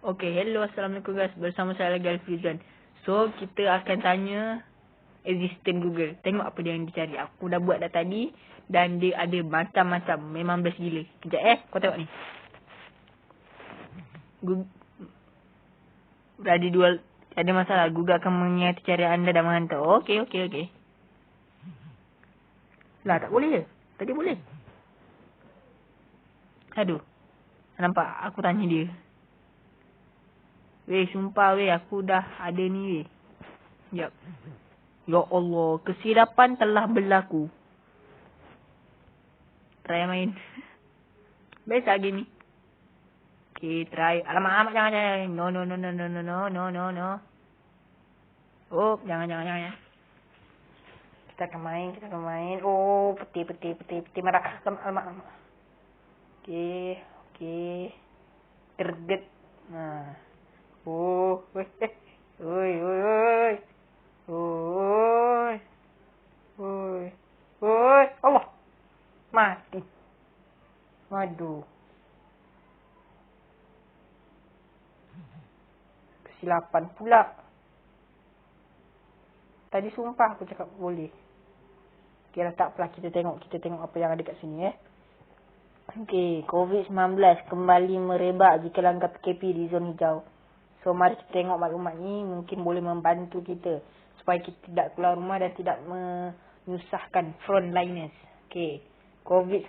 Okay, hello, assalamualaikum guys. Bersama saya lagi Alfizan. So, kita akan tanya assistant Google. Tengok apa dia yang dicari. Aku dah buat dah tadi. Dan dia ada macam-macam. Memang best gila. Kejap kau tengok ni. Google, ada dua, ada masalah. Google akan mengingat carian anda dan menghantar. Okay. Lah, tak boleh je. Tadi boleh. Aduh. Nampak? Aku tanya dia. Weh, sumpah weh. Aku dah ada ni weh. Sekejap. Ya Allah, kesilapan telah berlaku. Try main. Best lagi ni. Okay, try. Alamak, jangan. No. Oh, jangan. Kita akan main. Oh, peti marah. Alamak. Okay. Terget. Nah. Oh, oi. Allah. Mati. Waduh. Kesilapan pula. Tadi sumpah aku cakap boleh. Kira tak apalah, kita tengok apa yang ada kat sini Okey, COVID-19 kembali merebak jika langgar PKP di zon hijau. So mari kita tengok maklumat ni, mungkin boleh membantu kita supaya kita tidak keluar rumah dan tidak menyusahkan frontliners. Okey, COVID-19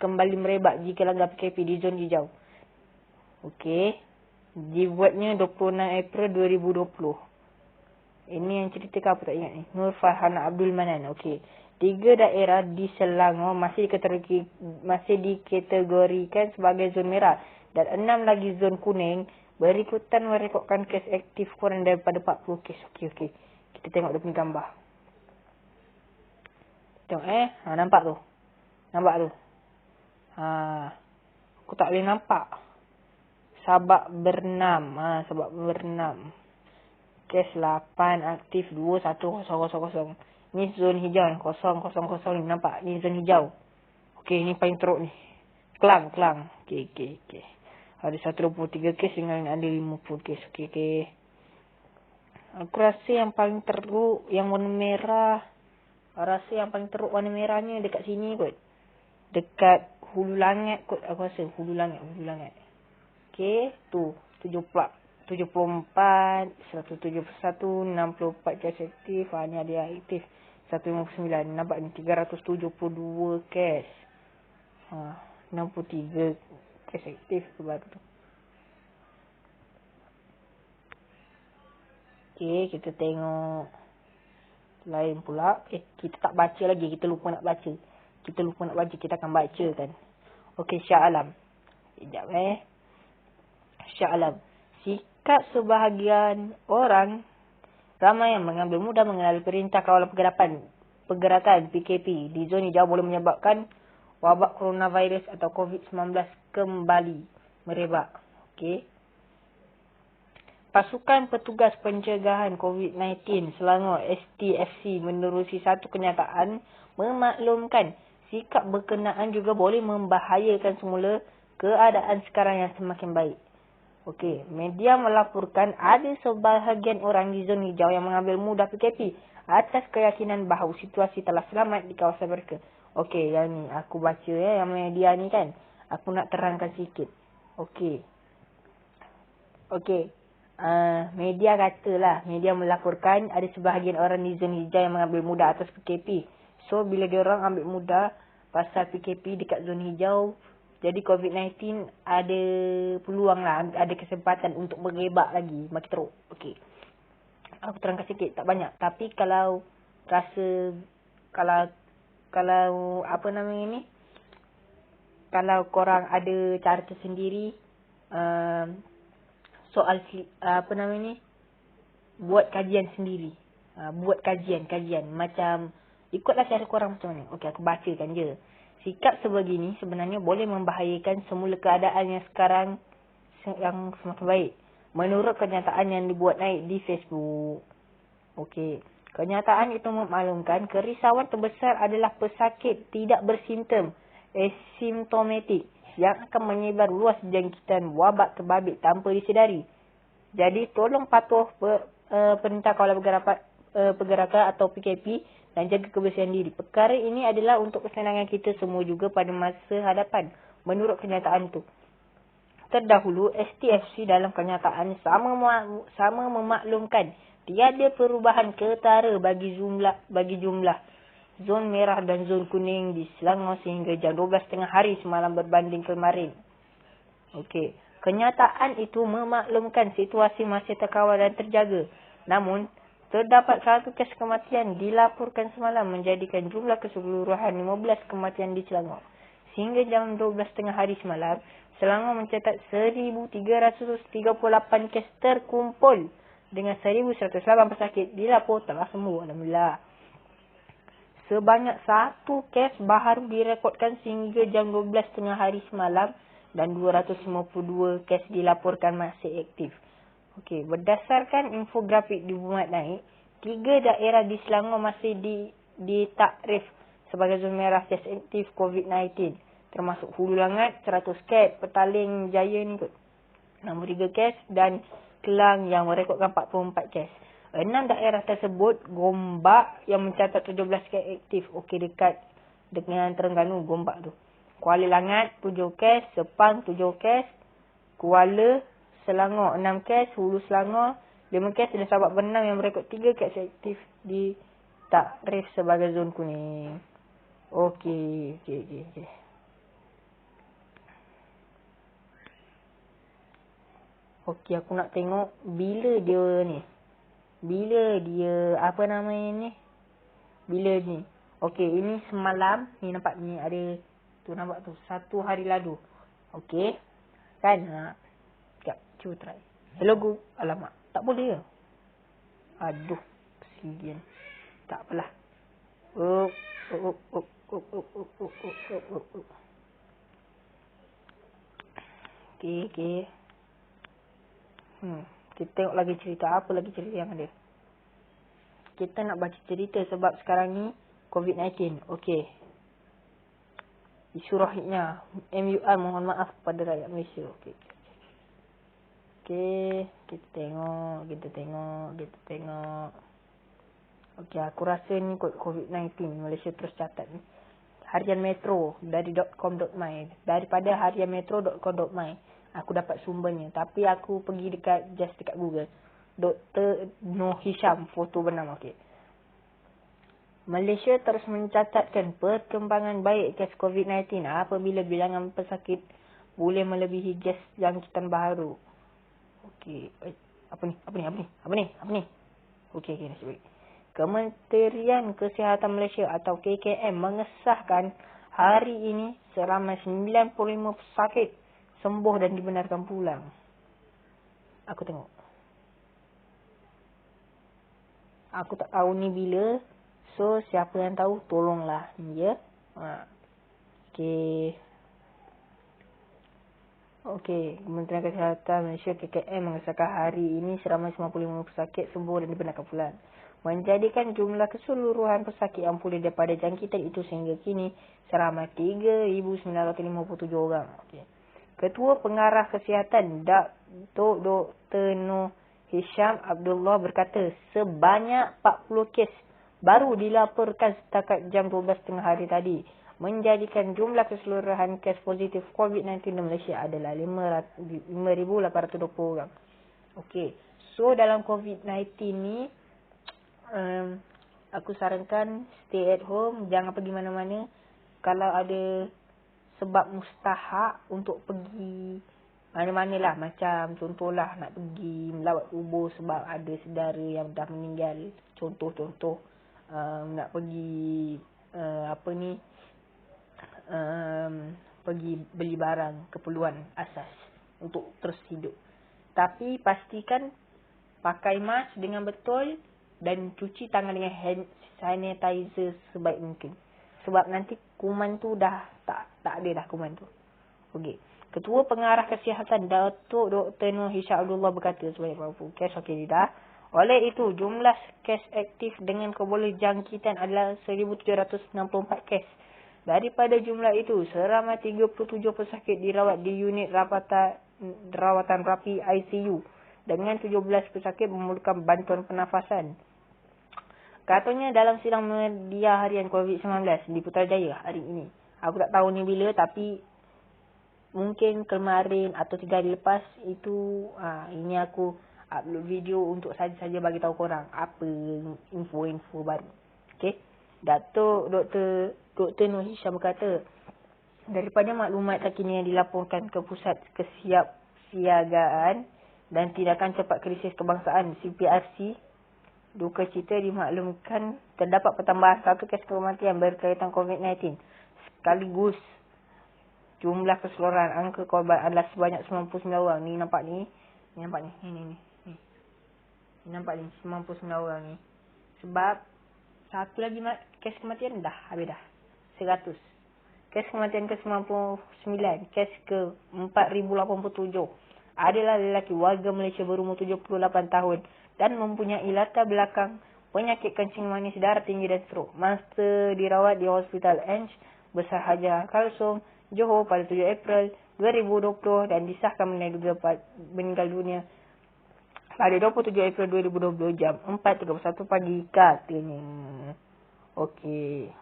kembali merebak jika langgar PKP di zon hijau. Okey, dibuatnya 26 April 2020. Ini yang cerita apa tak ingat ni? Nur Farhana Abdul Manan. Okey. 3 daerah di Selangor masih dikategorikan sebagai zon merah dan 6 lagi zon kuning berikutan merekodkan kes aktif kurang daripada 40 kes. Okey. Kita tengok dia punya gambar. Tengok nampak tu. Aku tak boleh nampak. Sabak bernam. Kes 8 aktif 21000. Ni zon hijau ni. 000 ni nampak. Ni zon hijau. Okey, ni paling teruk ni. Kelang. Okey. Ada 123 kes dengan ada 50 kes. Okey. Aku rasa yang paling teruk yang warna merah. Warna merahnya dekat sini kot. Dekat Hulu Langat kot. Aku rasa Hulu Langat. Okey, tu 74, 171, 64 kes aktif. Ni ada yang aktif 159. Nampak ni 372 kes. 63 kes aktif baru tu. Okey, kita tengok lain pula. Kita tak baca lagi. Kita lupa nak baca. Kita akan baca kan. Okey, Shah Alam. Sekejap Shah Alam. Sikap sebahagian orang ramai yang mengambil mudah mengenali perintah kawalan pergerakan PKP di zon hijau boleh menyebabkan wabak coronavirus atau COVID-19 kembali merebak. Okey. Pasukan Petugas Pencegahan COVID-19 Selangor STFC menerusi satu kenyataan memaklumkan sikap berkenaan juga boleh membahayakan semula keadaan sekarang yang semakin baik. Okey, media melaporkan ada sebahagian orang di zon hijau yang mengambil mudah PKP atas keyakinan bahawa situasi telah selamat di kawasan mereka. Okey, yang ni aku baca yang media ni kan. Aku nak terangkan sikit. Okey. Media melaporkan ada sebahagian orang di zon hijau yang mengambil mudah atas PKP. So, bila dia orang ambil mudah pasal PKP dekat zon hijau, jadi COVID-19 ada peluang lah, ada kesempatan untuk merebak lagi, makin teruk. Okey. Aku terangkan sikit, tak banyak. Tapi kalau apa namanya ni? Kalau korang ada cara tersendiri, soal apa namanya ni? Buat kajian sendiri. Buat kajian. Macam, ikutlah cara korang macam mana. Okey, aku bacakan je. Sikap sebegini sebenarnya boleh membahayakan semula keadaan yang sekarang yang semakin baik. Menurut kenyataan yang dibuat naik di Facebook. Okey. Kenyataan itu memaklumkan kerisauan terbesar adalah pesakit tidak bersimptom, asymptomatic, yang akan menyebar luas jangkitan wabak terbabit tanpa disedari. Jadi tolong patuh perintah kawalan pergerakan atau PKP dan jaga kebersihan diri. Perkara ini adalah untuk kesenangan kita semua juga pada masa hadapan. Menurut kenyataan itu. Terdahulu, STFC dalam kenyataan sama memaklumkan tiada perubahan ketara bagi jumlah zon merah dan zon kuning di Selangor sehingga jam 12.30 hari semalam berbanding kemarin. Okey. Kenyataan itu memaklumkan situasi masih terkawal dan terjaga. Namun, terdapat 1 kes kematian dilaporkan semalam menjadikan jumlah keseluruhan 15 kematian di Selangor. Sehingga jam 12.30 hari semalam, Selangor mencatat 1,338 kes terkumpul dengan 1,108 pesakit dilapor telah sembuh. Alhamdulillah. Sebanyak 1 kes baru direkodkan sehingga jam 12.30 hari semalam dan 252 kes dilaporkan masih aktif. Okey, berdasarkan infografik dimuat naik, 3 daerah di Selangor masih ditakrif sebagai zon merah kes aktif COVID-19. Termasuk Hulu Langat 100 kes, Petaling Jaya ni kot 63 kes dan Kelang yang merekodkan 44 kes. 6 daerah tersebut Gombak yang mencatat 17 kes aktif. Okey, dekat dengan Terengganu Gombak tu. Kuala Langat 7 kes, Sepang 7 kes, Kuala Selangor 6 kes, Hulu Selangor 5 kes dan Sabak Benang yang merekod 3 kes aktif di takrif sebagai zon kuning. Okey. Okey, aku nak tengok bila dia apa namanya ni? Bila ni? Okey, ini semalam ni nampak ni ada tu nampak tu 1 hari lalu. Okey. Kan? Sekejap, cuba try. Hello Google. Alamak, tak boleh ke? Aduh, kesian. Tak apalah. Okey. Kita tengok lagi cerita. Apa lagi cerita yang ada? Kita nak baca cerita sebab sekarang ni COVID-19. Okey. Isu rohnya MUI mohon maaf kepada rakyat Malaysia. Okey. Kita tengok. Okey, aku rasa ni COVID-19 Malaysia terus catat ni. Harian Metro dari .com.my. Daripada harianmetro.com.my. Aku dapat sumbernya. Tapi aku pergi dekat Google. Dr. Noh Hisham. Foto benar. Okey. Malaysia terus mencatatkan perkembangan baik kes COVID-19 apabila bilangan pesakit boleh melebihi kes jangkitan baru. Okey. Apa ni? Okey, nasib baik. Kementerian Kesihatan Malaysia atau KKM mengesahkan hari ini seramai 95 pesakit sembuh dan dibenarkan pulang. Aku tengok. Aku tak tahu ni bila. So, siapa yang tahu, tolonglah. Ya. Okey. Kementerian Kesihatan Malaysia KKM mengesahkan hari ini seramai 95 pesakit sembuh dan dibenarkan pulang. Menjadikan jumlah keseluruhan pesakit yang pulih daripada jangkitan itu sehingga kini seramai 3,957 orang. Okey. Ketua Pengarah Kesihatan Datuk Dr. Noh Hisham Abdullah berkata sebanyak 40 kes baru dilaporkan setakat jam 12.30 hari tadi, menjadikan jumlah keseluruhan kes positif COVID-19 di Malaysia adalah 5,820 orang. Okey. So dalam COVID-19 ni aku sarankan stay at home, jangan pergi mana-mana. Kalau ada sebab mustahak untuk pergi mana-mana lah, macam contohlah nak pergi melawat kubur sebab ada saudara yang dah meninggal, contoh nak pergi pergi beli barang keperluan asas untuk terus hidup. Tapi pastikan pakai mask dengan betul dan cuci tangan dengan hand sanitizer sebaik mungkin. Sebab nanti kuman tu dah tak ada dah kuman tu. Okey. Ketua Pengarah Kesihatan Datuk Dr. Noh Hisham Abdullah berkata sebanyak 40 kes okey dah. Oleh itu, jumlah kes aktif dengan keboleh jangkitan adalah 1,764 kes. Daripada jumlah itu, seramai 37 pesakit dirawat di unit rawatan rapi ICU dengan 17 pesakit memerlukan bantuan pernafasan. Katanya dalam sidang media harian COVID-19 di Putrajaya hari ini. Aku tak tahu ni bila, tapi mungkin kemarin atau 3 hari lepas itu ini aku upload video untuk saja bagi tahu korang apa info-info baru. Okey. Dr. Nur Hisham berkata, daripada maklumat terkini yang dilaporkan ke Pusat Kesiapsiagaan dan Tindakan Cepat Krisis Kebangsaan CPRC, duka cita dimaklumkan terdapat pertambahan 1 kes kematian berkaitan COVID-19. Sekaligus jumlah keseluruhan angka korban adalah sebanyak 99 orang. Ni nampak ni. Ni nampak ni 99 orang ni. Sebab satu lagi kes kematian dah habis dah. 100. Kes kematian ke-99, kes ke-4087 adalah lelaki warga Malaysia berumur 78 tahun dan mempunyai latar belakang penyakit kencing manis, darah tinggi dan strok. Masa dirawat di Hospital Ange Besar Haji Kalsum, Johor pada 7 April 2020 dan disahkan meninggal dunia pada 27 April 2020 jam 4.31 pagi katanya. Okey.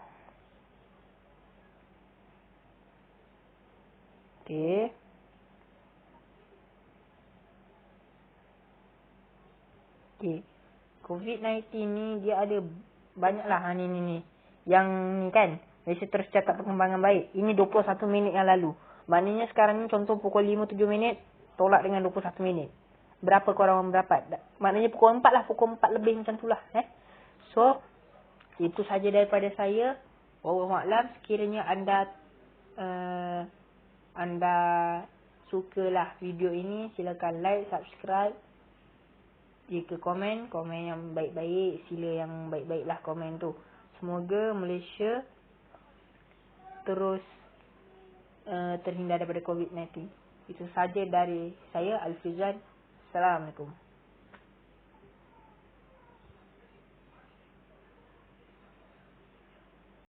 COVID-19 ni dia ada banyaklah ni. Yang ni kan, Malaysia terus cakap perkembangan baik. Ini 21 minit yang lalu. Maknanya sekarang ni contoh pukul 5-7 minit, tolak dengan 21 minit. Berapa korang mendapat? Maknanya pukul 4 lah, pukul 4 lebih macam tu lah. So, itu saja daripada saya. Wallahualam, sekiranya anda sukalah video ini, silakan like, subscribe. Jika komen yang baik-baik, sila yang baik-baiklah komen tu. Semoga Malaysia terus terhindar daripada COVID-19. Itu saja dari saya, Alfizan. Assalamualaikum.